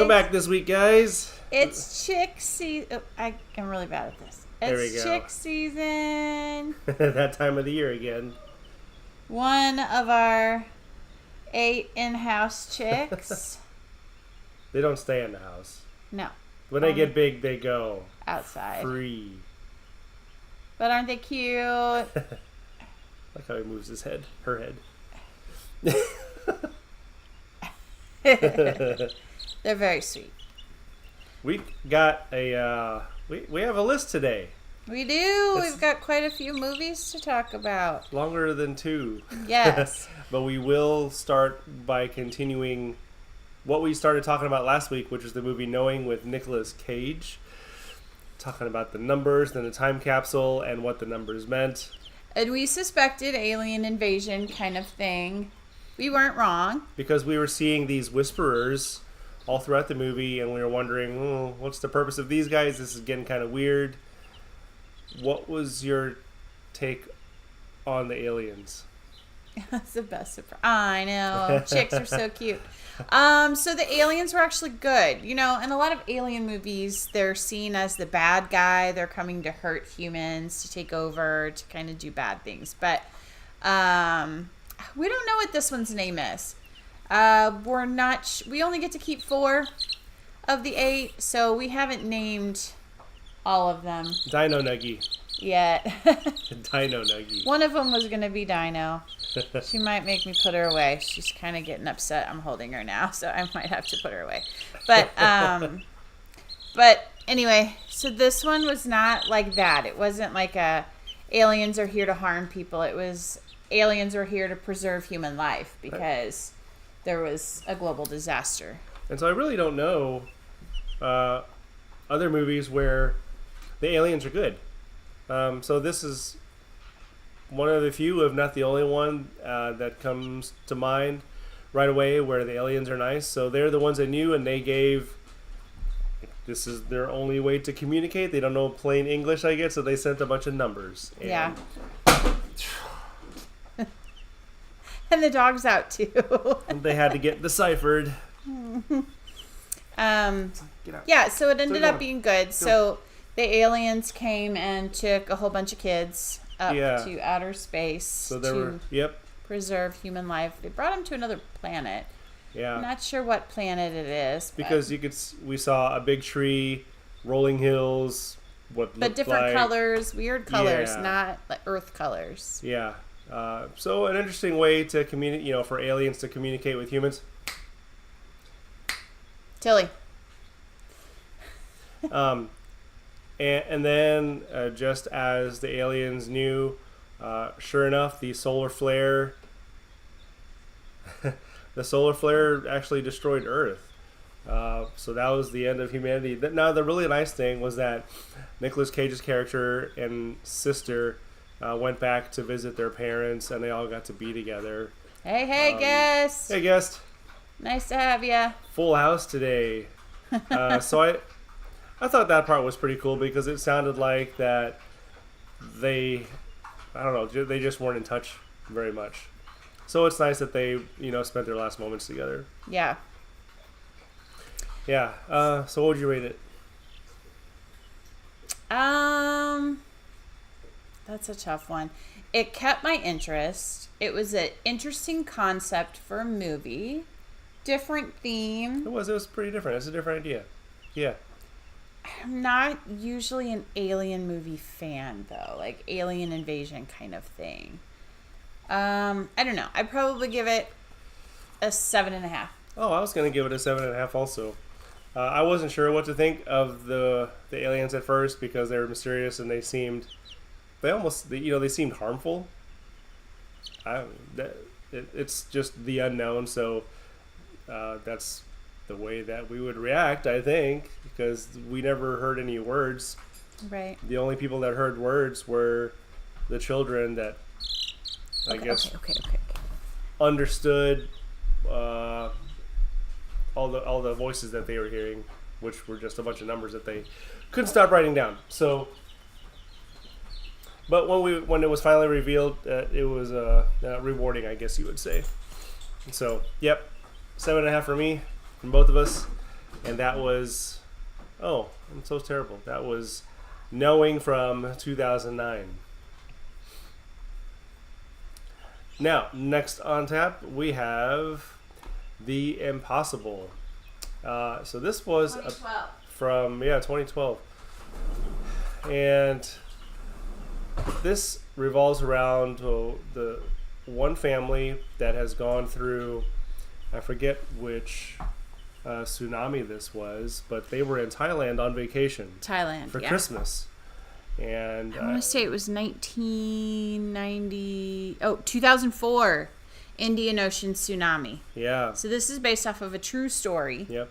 Welcome back this week, guys. It's chick season. Oh, I'm really bad at this. There we It's go. chick season. That time of the year again. One of our 8 in-house chicks. They don't stay in the house. No, When they get big, they go outside. free. But aren't they cute? Like how he moves his head, her head. They're very sweet. We got a we have a list today. We do. We've got quite a few movies to talk about. Longer than 2. Yes. But we will start by continuing what we started talking about last week, which is the movie Knowing with Nicolas Cage. Talking about the numbers, then the time capsule, and what the numbers meant. And we suspected alien invasion kind of thing. We weren't wrong. Because we were seeing these whisperers all throughout the movie, and we were wondering, what's the purpose of these guys? This is getting kind of weird. What was your take on the aliens? That's the best surprise. I know. Chicks are so cute. So the aliens were actually good. You know, in a lot of alien movies, they're seen as the bad guy. They're coming to hurt humans, to take over, to kind of do bad things. But we don't know what this one's name is. We're not... we only get to keep 4 of the 8, so we haven't named all of them Dino Nuggy. yet. Dino Nuggy. One of them was going to be Dino. She might make me put her away. She's kind of getting upset. I'm holding her now, so I might have to put her away. But anyway, so this one was not like that. It wasn't like aliens are here to harm people. It was aliens are here to preserve human life because there was a global disaster. And so I really don't know other movies where the aliens are good. So this is one of the few, if not the only one, that comes to mind right away where the aliens are nice. So they're the ones that knew, and they gave... this is their only way to communicate. They don't know plain English, I guess, so they sent a bunch of numbers. And Yeah. And the dog's out too. they had to get deciphered. Get out. Yeah, so it ended Go up on. being good. So the aliens came and took a whole bunch of kids up Yeah. to outer space So there to were... Yep. preserve human life. They brought them to another planet. Yeah. I'm not sure what planet it is. Because we saw a big tree, rolling hills, what but looked different like... colors, weird colors, Yeah. not like Earth colors. Yeah. So an interesting way to communicate, for aliens to communicate with humans. Tilly. And then, just as the aliens knew, sure enough, the solar flare actually destroyed Earth. So that was the end of humanity. Now, the really nice thing was that Nicolas Cage's character and sister went back to visit their parents, and they all got to be together. Hey, guest. Hey, guest. Nice to have you. Full house today. So I thought that part was pretty cool because it sounded like that they just weren't in touch very much. So it's nice that they, spent their last moments together. Yeah. Yeah. So what would you rate it? That's a tough one. It kept my interest. It was an interesting concept for a movie. Different theme. It was pretty different. It's a different idea. Yeah. I'm not usually an alien movie fan, though. Like alien invasion kind of thing. I don't know. I'd probably give it a 7.5. Oh, I was going to give it a 7.5 also. I wasn't sure what to think of the aliens at first because they were mysterious and they seemed harmful. It's just the unknown, so that's the way that we would react, I think, because we never heard any words. Right. The only people that heard words were the children that I guess Okay. understood all the voices that they were hearing, which were just a bunch of numbers that they couldn't stop writing down. So, but when it was finally revealed, it was rewarding, I guess you would say. So, yep, 7.5 for me, from both of us. And that was, oh, I'm so terrible. That was Knowing from 2009. Now, next on tap, we have The Impossible. So this was 2012. from 2012, and this revolves around the one family that has gone through, I forget which tsunami this was, but they were in Thailand on vacation Thailand for Christmas, and I want to say it was 2004 Indian Ocean tsunami. yeah, So this is based off of a true story. yep.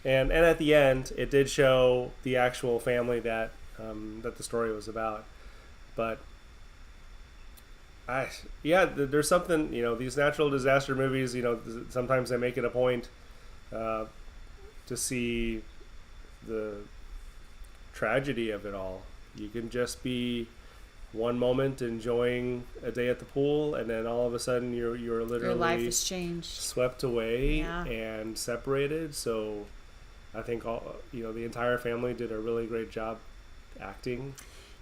And at the end, it did show the actual family that that the story was about, but there's something, these natural disaster movies, sometimes they make it a point to see the tragedy of it all. You can just be one moment enjoying a day at the pool, and then all of a sudden you're literally Your life has changed. swept away Yeah. and separated. So I think the entire family did a really great job acting.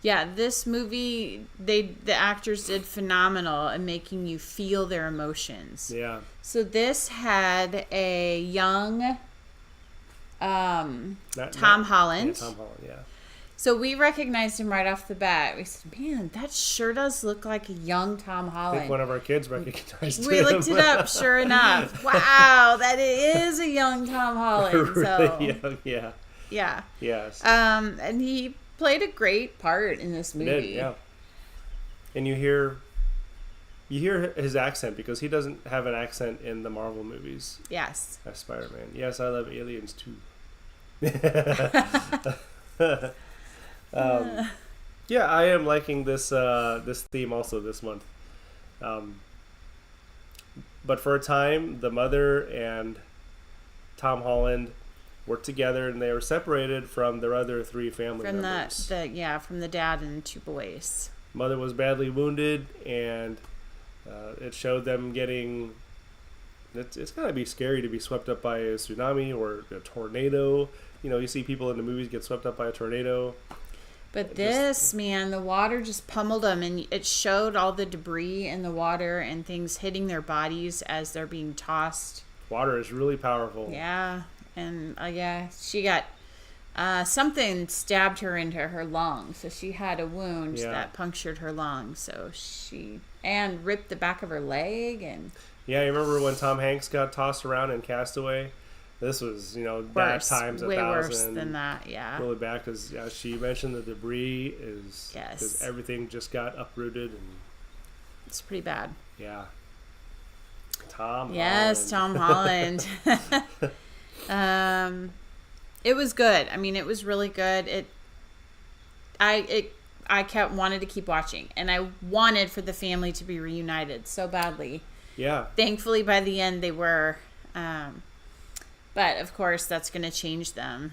Yeah, this movie, the actors did phenomenal at making you feel their emotions. Yeah. So this had a young Tom Holland. Yeah, Tom Holland, yeah. So we recognized him right off the bat. We said, man, that sure does look like a young Tom I Holland. think one of our kids recognized We him. looked it up, sure enough. Wow, that is a young Tom Holland. Really So young, yeah. yeah. Yes. And he played a great part in this movie. He did, yeah. And you hear his accent, because he doesn't have an accent in the Marvel movies Yes. as Spider-Man. Yes, I love aliens too. Yeah, I am liking this this theme also this month. But for a time, the mother and Tom Holland were together, and they were separated from their other three family From members. from the dad and two boys. Mother was badly wounded, and it showed them getting. It's gotta be scary to be swept up by a tsunami or a tornado. You see people in the movies get swept up by a tornado. But man, the water just pummeled them, and it showed all the debris in the water and things hitting their bodies as they're being tossed. Water is really powerful. Yeah, and she got something stabbed her into her lung, so she had a wound that punctured her lung. So and ripped the back of her leg, and Yeah, you remember when Tom Hanks got tossed around in Castaway? This was, bad times way 1,000. worse than that. Yeah, Really bad, because she mentioned the debris is Yes. because everything just got uprooted, and it's pretty bad. yeah. Tom. Yes, Holland. Tom Holland. It was good. I mean, it was really good. I wanted to keep watching, and I wanted for the family to be reunited so badly. Yeah. Thankfully, by the end, they were. But of course, that's going to change them.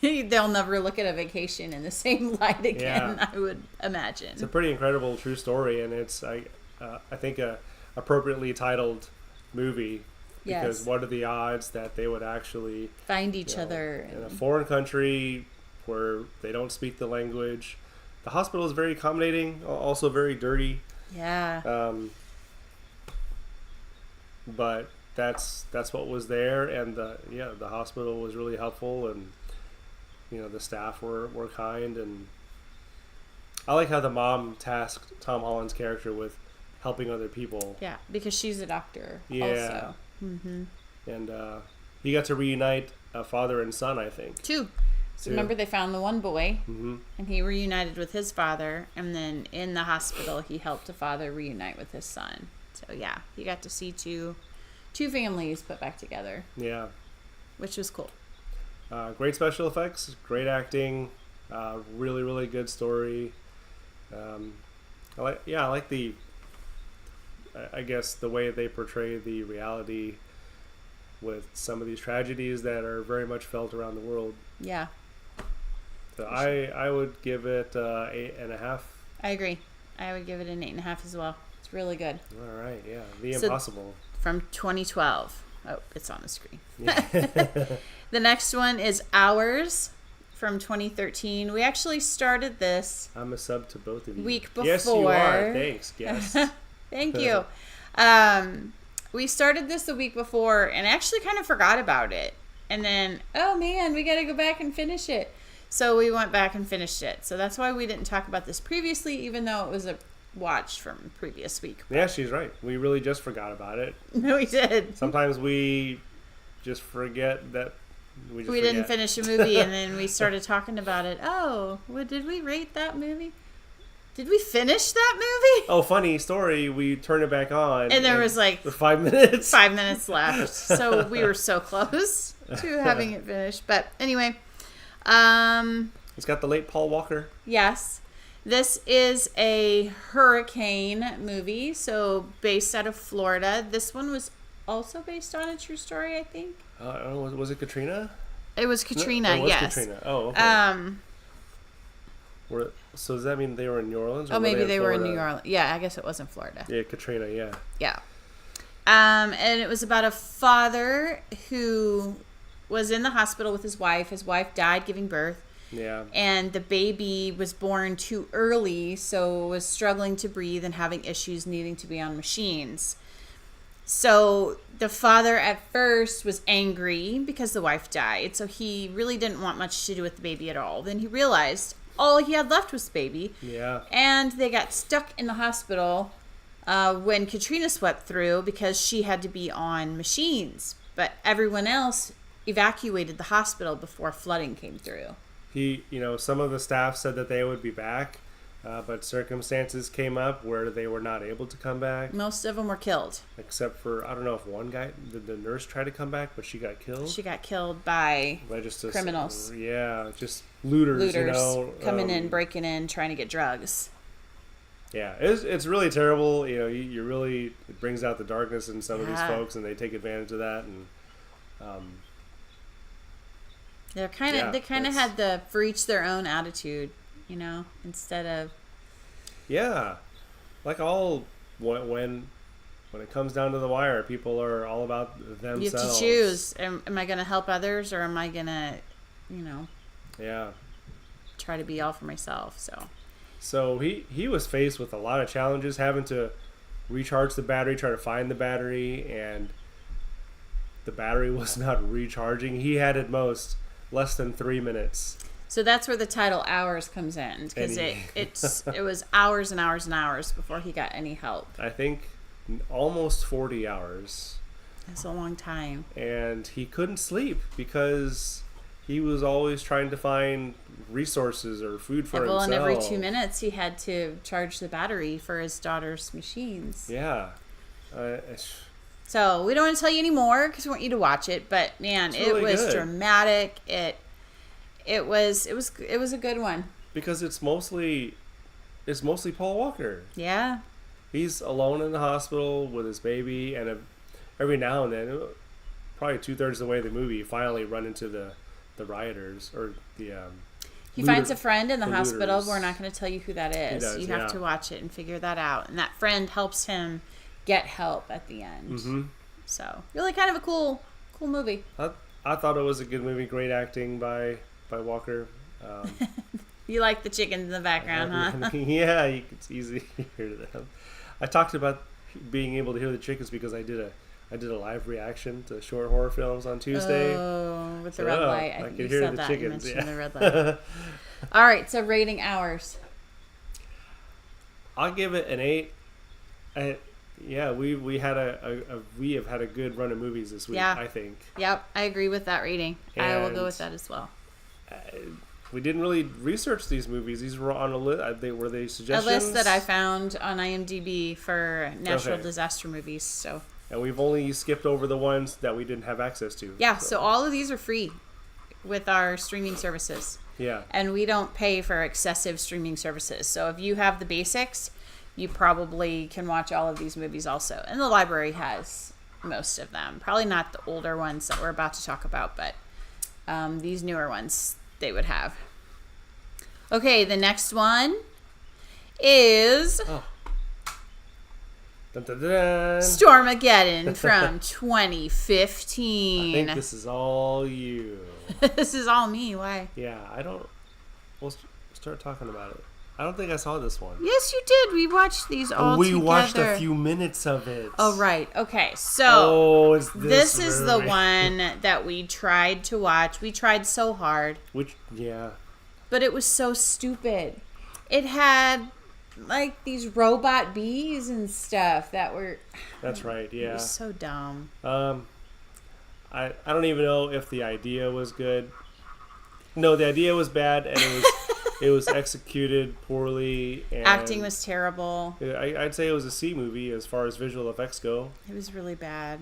They'll never look at a vacation in the same light again. Yeah. I would imagine. It's a pretty incredible true story, and it's I think a appropriately titled movie, because Yes. what are the odds that they would actually Find each other. in a foreign country where they don't speak the language. The hospital is very accommodating, also very dirty. Yeah. But that's what was there, and the hospital was really helpful, and the staff were kind, and I like how the mom tasked Tom Holland's character with helping other people. Yeah, because she's a doctor. Yeah. Also. Mm-hmm. And he got to reunite a father and son, I think. Two. So Two. remember, they found the one boy, Mm-hmm. and he reunited with his father, and then in the hospital, he helped the father reunite with his son. So yeah, he got to see two families put back together, Yeah. which was cool. Great special effects, great acting, really, really good story. I like the, I guess, the way they portray the reality with some of these tragedies that are very much felt around the world. Yeah, So I would give it 8.5. I agree. I would give it an 8.5 as well. It's really good. All right, yeah. The So- Impossible. From 2012. Oh, it's on the screen. The next one is Hours from 2013. We actually started this I'm a sub to both of you. week before. Yes, you are. Thanks. Yes. Thank you. We started this the week before and actually kind of forgot about it. And then, oh man, we got to go back and finish it. So we went back and finished it. So that's why we didn't talk about this previously, even though it was a watch from previous week. Yeah, she's right. We really just forgot about it. No, we did. Sometimes we just forget that we didn't finish a movie, and then we started talking about it. Oh, what did we rate that movie? Did we finish that movie? Oh, funny story. We turned it back on. And there was like 5 minutes. 5 minutes left. So we were so close to having it finished. But anyway. It's got the late Paul Walker. Yes. This is a hurricane movie. So based out of Florida. This one was also based on a true story, I think. I don't know. Was it Katrina? It was Katrina, No, it was yes. Katrina. Oh, okay. So does that mean they were in New Orleans? Or maybe they were in Florida? New Orleans. Yeah, I guess it was in Florida. Yeah, Katrina, yeah. Yeah. And it was about a father who was in the hospital with his wife. His wife died giving birth. Yeah. And the baby was born too early, so was struggling to breathe and having issues needing to be on machines. So the father at first was angry because the wife died. So he really didn't want much to do with the baby at all. Then he realized all he had left was the baby. Yeah. And they got stuck in the hospital when Katrina swept through because she had to be on machines. But everyone else evacuated the hospital before flooding came through. Some of the staff said that they would be back, but circumstances came up where they were not able to come back. Most of them were killed. Except for, I don't know if one guy, the nurse tried to come back, but she got killed. She got killed by criminals. Yeah, just looters, coming in, breaking in, trying to get drugs. Yeah, it's really terrible. You really, it brings out the darkness in some of these folks, and they take advantage of that. And they kind of had the for each their own attitude, instead of. Yeah, like when it comes down to the wire, people are all about themselves. You have to choose. Am I going to help others, or am I going to, Yeah. try to be all for myself? So he was faced with a lot of challenges, having to recharge the battery, try to find the battery, and the battery was not recharging. He had at most less than 3 minutes. So that's where the title Hours comes in, because it was hours and hours and hours before he got any help. I think almost 40 hours. That's a long time. And he couldn't sleep because he was always trying to find resources or food for himself. And every 2 minutes he had to charge the battery for his daughter's machines. Yeah. So we don't want to tell you anymore because we want you to watch it. But man, it was dramatic. It was a good one. Because it's mostly Paul Walker. Yeah. He's alone in the hospital with his baby, and every now and then, probably 2/3 of the way of the movie, you finally run into the rioters or the. He finds a friend in the hospital. Looters. We're not going to tell you who that is. Does, you have to watch it and figure that out. And that friend helps him get help at the end. Mm-hmm. So really, kind of a cool movie. I thought it was a good movie. Great acting by Walker. You like the chickens in the background, huh? Yeah, it's easy to hear them. I talked about being able to hear the chickens because I did a live reaction to short horror films on Tuesday. Oh, with the red light. I could hear the chickens. You mentioned the red light. All right, so rating Hours. I'll give it an 8. We have had a good run of movies this week. Yeah. I think. Yep, I agree with that rating. I will go with that as well. We didn't really research these movies. These were on a list. Were they suggestions? A list that I found on IMDb for natural disaster movies. So. And we've only skipped over the ones that we didn't have access to. Yeah, so all of these are free with our streaming services. Yeah. And we don't pay for excessive streaming services. So if you have the basics, you probably can watch all of these movies also. And the library has most of them. Probably not the older ones that we're about to talk about, but these newer ones they would have. Okay, the next one is Dun, dun, dun, dun. Stormageddon from I 2015. think this is all you. This is all me. Why? Yeah, I don't. We'll start talking about it. I don't think I saw this one. Yes, you did. We watched these all We together. watched a few minutes of it. Oh, right. Okay, so Oh, it's this this is the movie. one that we tried to watch. We tried so hard, Which, yeah. but it was so stupid. It had like these robot bees and stuff that were. That's right, It yeah. was so dumb. I don't even know if the idea was good. No, the idea was bad, and it was executed poorly. And Acting was terrible. I'd say it was a C movie as far as visual effects go. It was really bad.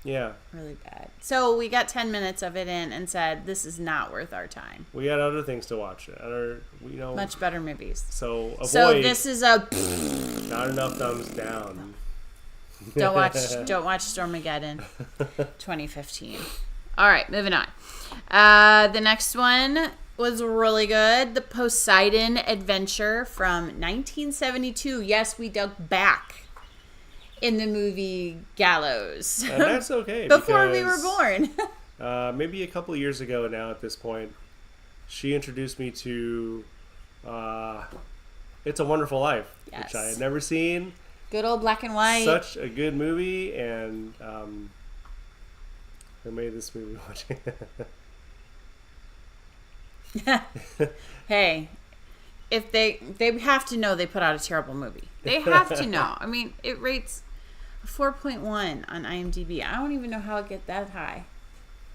Yeah, Really bad. So we got 10 minutes of it in and said, this is not worth our time. we got other things to watch. Much better movies. So avoid. So this is a Not enough thumbs down. don't watch Stormageddon 2015. All right, moving on. The next one was really good. The Poseidon Adventure from 1972. Yes, we dug back in the movie Gallows. And that's okay. Before we were because, born. maybe a couple of years ago now at this point, she introduced me to It's a Wonderful Life, which I Yes. had never seen. Good old black and white. Such a good movie, and who made this movie? Hey, if they have to know they put out a terrible movie. They have to know. I mean, it rates 4.1 on IMDb. I don't even know how it get that high.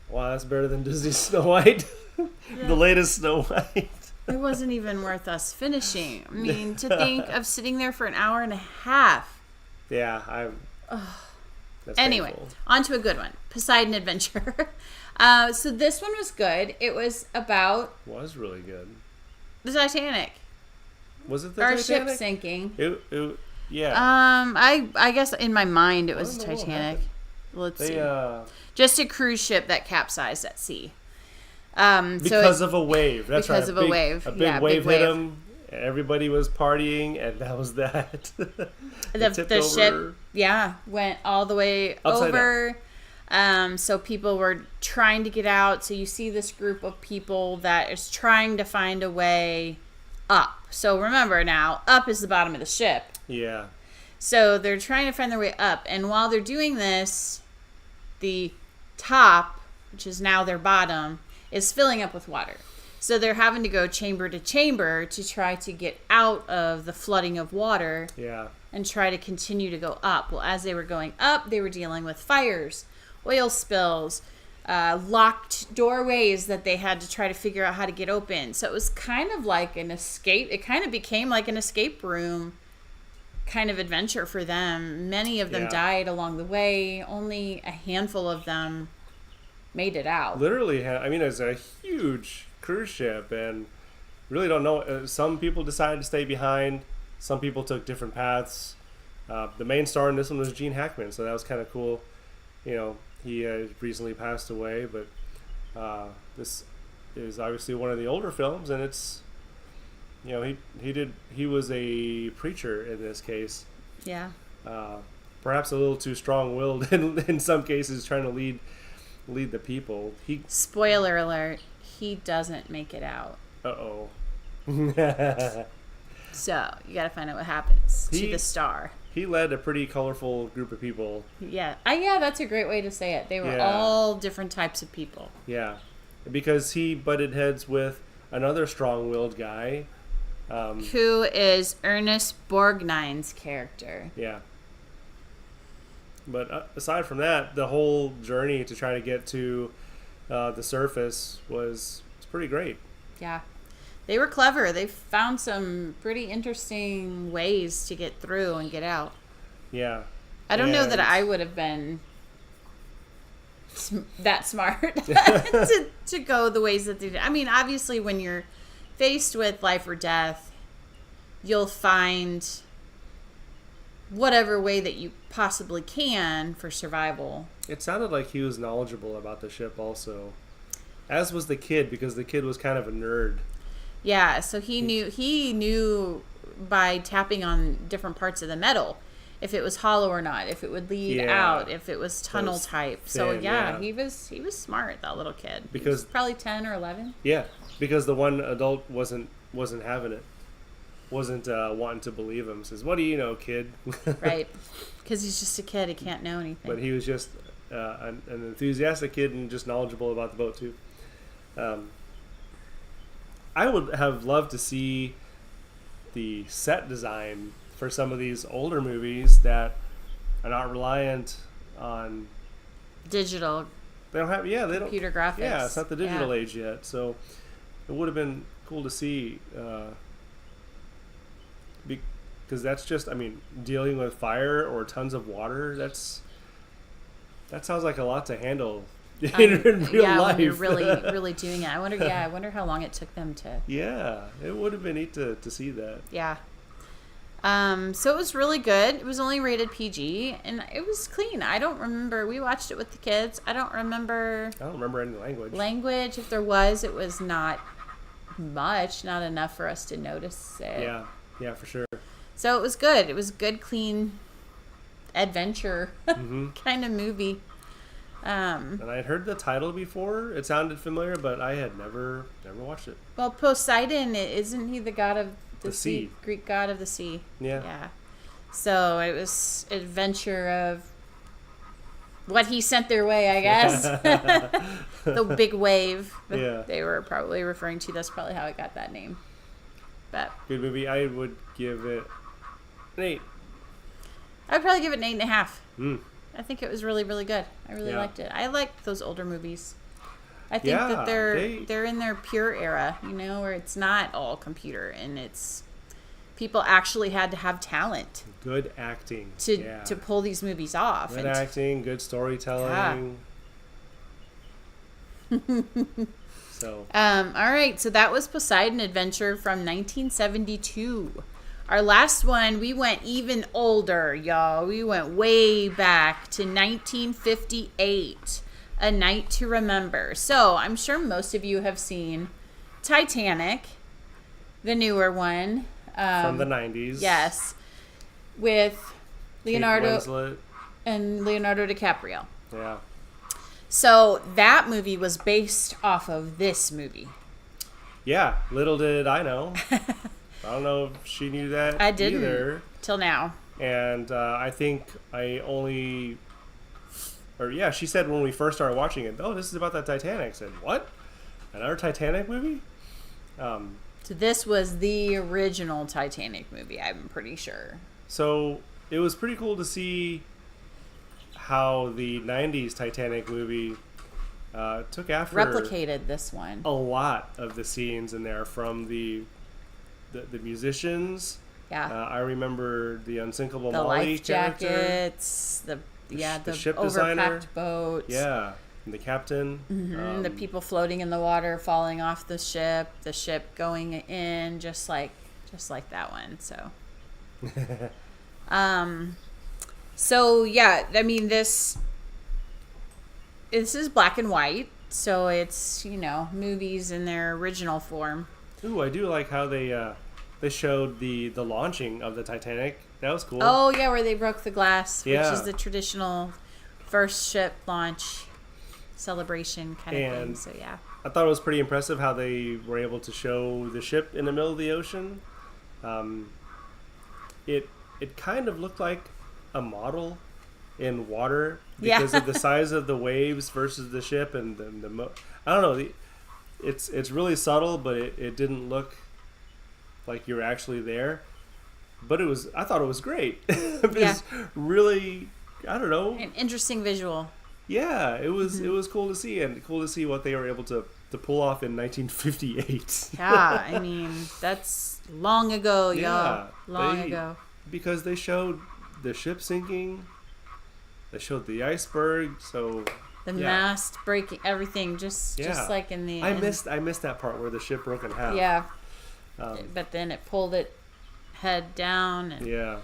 Wow, that's better than Disney's Snow White. The latest Snow White. It wasn't even worth us finishing. I mean, to think of sitting there for an hour and a half. Yeah, that's Anyway, painful. on to a good one. Poseidon Adventure. So this one was good. It was about Was really good. the Titanic. Was it the Our Titanic? ship sinking. Yeah. I guess in my mind it was I the don't know what Titanic. happened. Let's They see. Just a cruise ship that capsized at sea. because of a wave. That's because right. of a wave. A big Yeah, wave big hit wave. them. Everybody was partying, and that was that. It tipped the ship, over. went all the way Upside over. So people were trying to get out. So you see this group of people that is trying to find a way up. So remember now, up is the bottom of the ship. Yeah. So they're trying to find their way up. And while they're doing this, the top, which is now their bottom, is filling up with water. So they're having to go chamber to chamber to try to get out of the flooding of water Yeah. and try to continue to go up. Well, as they were going up, they were dealing with fires, oil spills, locked doorways that they had to try to figure out how to get open. So it was kind of like an escape. It kind of became like an escape room kind of adventure for them. Many of them Yeah. died along the way. Only a handful of them made it out. Literally, I mean, it's a huge cruise ship, and really don't know. Some people decided to stay behind. Some people took different paths. The main star in this one was Gene Hackman, so that was kind of cool. You know, he recently passed away, but this is obviously one of the older films, and it's, you know, he was a preacher in this case. Yeah. Perhaps a little too strong-willed in some cases, trying to lead the people. Spoiler alert, he doesn't make it out. Uh-oh. So you got to find out what happens to He- the star. He led a pretty colorful group of people. Yeah. Yeah, that's a great way to say it. They were Yeah. all different types of people. Yeah. Because he butted heads with another strong-willed guy. Who is Ernest Borgnine's character? Yeah. But aside from that, the whole journey to try to get to the surface was pretty great. Yeah. They were clever. They found some pretty interesting ways to get through and get out. Yeah. I don't know that And- I would have been that smart to go the ways that they did. I mean, obviously, when you're faced with life or death, you'll find whatever way that you possibly can for survival. It sounded like he was knowledgeable about the ship also. As was the kid, because the kid was kind of a nerd. Yeah, so he knew by tapping on different parts of the metal. if it was hollow or not, if it would lead Yeah. out, if it was tunnel Those type. So thin, yeah, yeah. he was smart, that little kid. He Because- was probably 10 or 11. Yeah, because the one adult wasn't having it, wasn't wanting to believe him. Says, "What do you know, kid?" Right. Because he's just a kid, he can't know anything. But he was just an enthusiastic kid and just knowledgeable about the boat too. I would have loved to see the set design for some of these older movies that are not reliant on. Digital They don't have. Yeah, they don't. computer graphics. Yeah, it's not the digital Yeah. age yet, so it would have been cool to see. Because that's just, I mean, dealing with fire or tons of water. That sounds like a lot to handle in real yeah, life. when you're really doing it. I wonder how long it took them to. Yeah, it would have been neat to see that. Yeah. So it was really good. It was only rated PG, and it was clean. I don't remember. We watched it with the kids. I don't remember I don't remember any language. language. If there was, it was not much, not enough for us to notice it. Yeah, for sure. So it was good. It was a good, clean adventure Hmm. kind of movie. And I had heard the title before. It sounded familiar, but I had never watched it. Well, Poseidon, isn't he the god of the The sea? sea. Greek god of the sea. Yeah. Yeah. So it was adventure of what he sent their way, I guess. The big wave that Yeah. they were probably referring to. That's probably how it got that name. But Good movie. I would give it an 8. I'd probably give it an 8.5. Mm. I think it was really, really good. I really Yeah. liked it. I like those older movies. I think Yeah, that they- they're in their pure era, where it's not all computer and it's people actually had to have talent Good acting. to Yeah. to pull these movies off. Good And acting, good storytelling. So, all right, so that was Poseidon Adventure from 1972. Our last one, we went even older, y'all. We went way back to 1958, A Night to Remember. So I'm sure most of you have seen Titanic, the newer one. from the 90s. Yes, with Kate Leonardo Winslet. and Leonardo DiCaprio. Yeah. So that movie was based off of this movie. Yeah. Little did I know. I don't know if she knew that I didn't. either. Till now. And I think she said when we first started watching it, "Oh, this is about the Titanic." I said, "What? Another Titanic movie?" So this was the original Titanic movie, I'm pretty sure. So it was pretty cool to see how the 90s Titanic movie took after Replicated this one. a lot of the scenes in there from the musicians. Yeah. I remember the Unsinkable The Molly life character. jackets, the ship overpacked designer. boats. Yeah, and the captain. The people floating in the water, falling off the ship going in, just like that one. So, so yeah, I mean this is black and white, so it's movies in their original form. Ooh, I do like how they showed the launching of the Titanic. That was cool. Oh yeah, where they broke the glass, Yeah. which is the traditional first ship launch celebration kind of thing. And- So yeah. I thought it was pretty impressive how they were able to show the ship in the middle of the ocean. It kind of looked like a model in water Yeah. because of the size of the waves versus the ship and I don't know. It's really subtle, but it didn't look like you're actually there. But I thought it was great. It was really, I don't know. An interesting visual. Yeah, it was cool to see, and cool to see what they were able to pull off in 1958. Yeah, I mean, that's long ago, y'all. Yeah, Long they- ago. Because they showed the ship sinking, they showed the iceberg, so The yeah. mast breaking, everything, just Yeah. like in the. I missed that part where the ship broke in half. Yeah, Um, but then it pulled it head down, and yeah,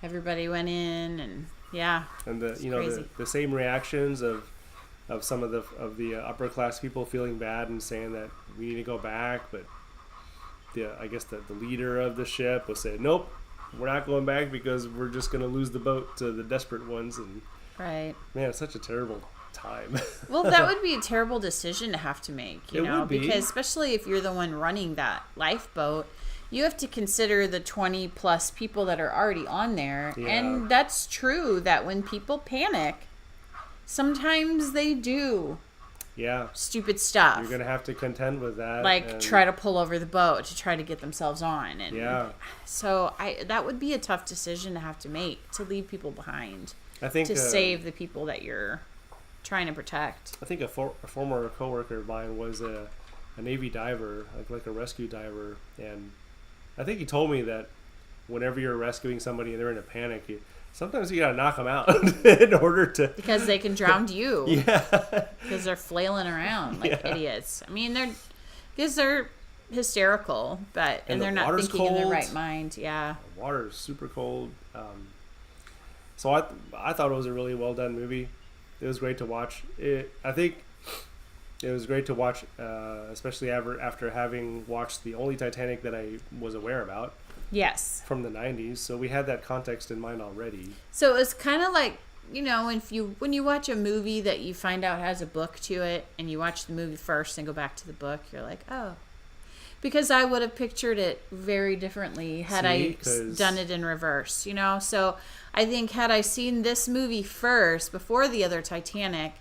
everybody went in, and yeah, and the crazy. the same reactions of some of the upper class people feeling bad and saying that we need to go back, but I guess the leader of the ship was saying, nope, we're not going back because we're just going to lose the boat to the desperate ones. And Right. man, it's such a terrible time. Well, that would be a terrible decision to have to make, you It know, would be. because especially if you're the one running that lifeboat, you have to consider the 20 plus people that are already on there. Yeah. And that's true that when people panic, sometimes they do Yeah, stupid stuff. you're going to have to contend with that. Like and- try to pull over the boat to try to get themselves on. And Yeah, so that would be a tough decision to have to make, to leave people behind, I think to save the people that you're trying to protect. I think a former coworker of mine was a Navy diver, like a rescue diver, and I think he told me that whenever you're rescuing somebody and they're in a panic, sometimes you gotta knock them out in order to. Because they can drown you. Yeah. Because they're flailing around like Yeah. idiots. I mean, they're hysterical, but And they're the not water's thinking in their cold. right mind. Yeah. The water is super cold. So I thought it was a really well done movie. It was great to watch. I think it was great to watch, especially after having watched the only Titanic that I was aware about Yes. from the 90s. So we had that context in mind already. So it's kind of like, you know, when you watch a movie that you find out has a book to it, and you watch the movie first and go back to the book, you're like, oh. Because I would have pictured it very differently had I 'Cause- done it in reverse, you know? So I think had I seen this movie first before the other Titanic,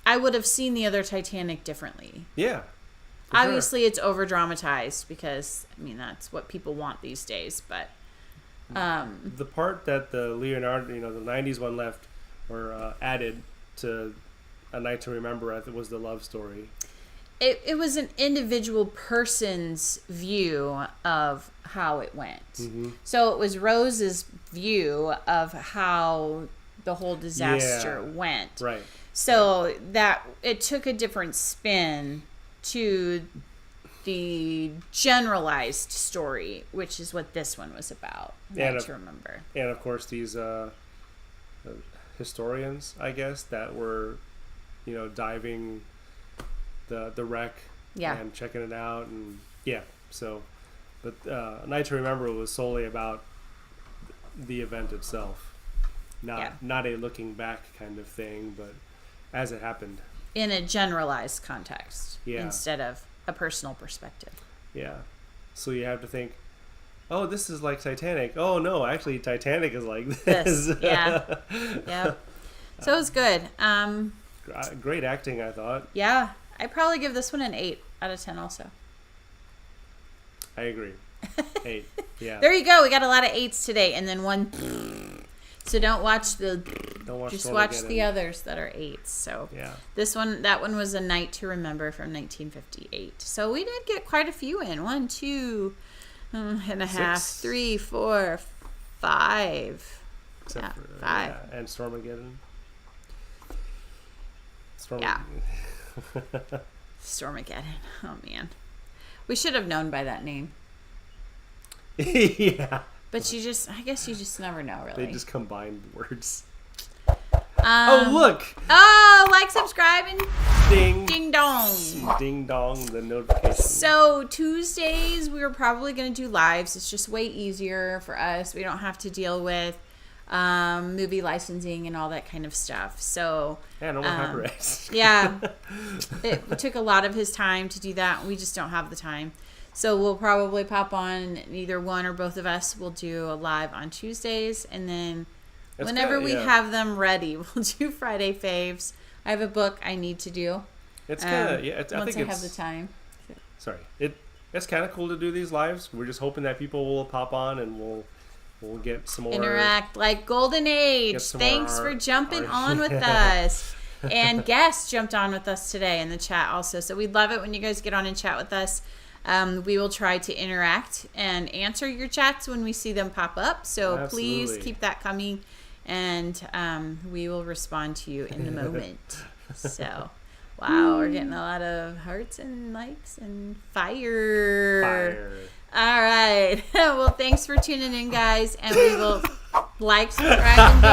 I would have seen the other Titanic differently. Yeah. for sure. Obviously, it's over dramatized because, I mean, that's what people want these days, but. The part that the Leonardo, the 90s one left or added to A Night to Remember, I think was the love story. It was an individual person's view of how it went. Mm-hmm. So it was Rose's view of how the whole disaster Yeah. went. Right. So that it took a different spin to the generalized story, which is what this one was about. And Night to Remember. And of course, these historians, I guess, that were, diving the wreck Yeah. and checking it out, and yeah. So, but A Night to Remember was solely about the event itself, not a looking back kind of thing, but as it happened. In a generalized context Yeah. instead of a personal perspective. Yeah. So you have to think, oh, this is like Titanic. Oh no, actually Titanic is like this. This, yeah. Yeah. So it was good. Great acting, I thought. Yeah. I'd probably give this one an 8 out of 10 also. I agree. 8. Yeah. There you go. We got a lot of 8s today and then one. So don't watch Don't watch just Stormageddon. watch the others that are 8s. So Yeah. that one was A Night to Remember from 1958. So we did get quite a few in. 1, 2 and a half, 6. 3, 4, 5. Except Yeah, for 5. Yeah, and Stormageddon. Yeah. Stormageddon. Oh man. We should have known by that name. Yeah. But I guess you just never know, really. They just combined words. Um, Oh, look! Oh, like, subscribe, and Ding. ding dong. Ding dong, the notification. So Tuesdays, we were probably going to do lives. It's just way easier for us. We don't have to deal with movie licensing and all that kind of stuff. So Yeah, no more copyrights. yeah, it took a lot of his time to do that. We just don't have the time. So we'll probably pop on, either one or both of us will do a live on Tuesdays, and then That's whenever good, we yeah. have them ready, we'll do Friday faves. I have a book I need to do. It's kind of, yeah, I once think I it's, have the time. sorry. It's kind of cool to do these lives. We're just hoping that people will pop on and we'll get some more. Interact like Golden Age. Get some more Thanks for jumping art. on with us. And guests jumped on with us today in the chat also. So we'd love it when you guys get on and chat with us. We will try to interact and answer your chats when we see them pop up. So please Absolutely. keep that coming, and we will respond to you in the moment. So, wow, we're getting a lot of hearts and likes and fire. All right. Well, thanks for tuning in, guys, and we will like, subscribe, and ding